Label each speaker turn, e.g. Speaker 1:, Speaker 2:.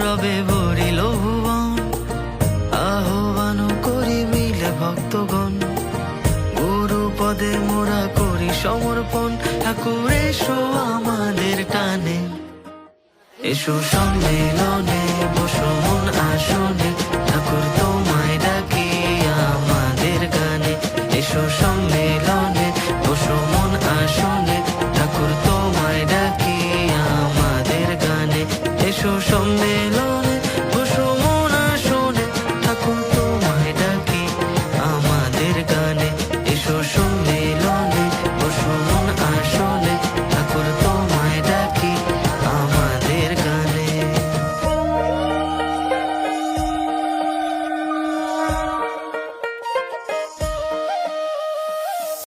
Speaker 1: রবে ভরিল ভুবন, আহ্বান করি মিলে ভক্তগণ। গুরু পদে মোরা করি সমর্পণ, ঠাকুর এসো আমাদের টানে। এসো সম্মেলনে বসো মন আসনে, ঠাকুর তোমায় ডাকি আমাদের গানে। এসো সম্মেলনে বসো মন আসনে, ঠাকুর তোমায় ডাকি আমাদের গানে। এসো সম্মেলনে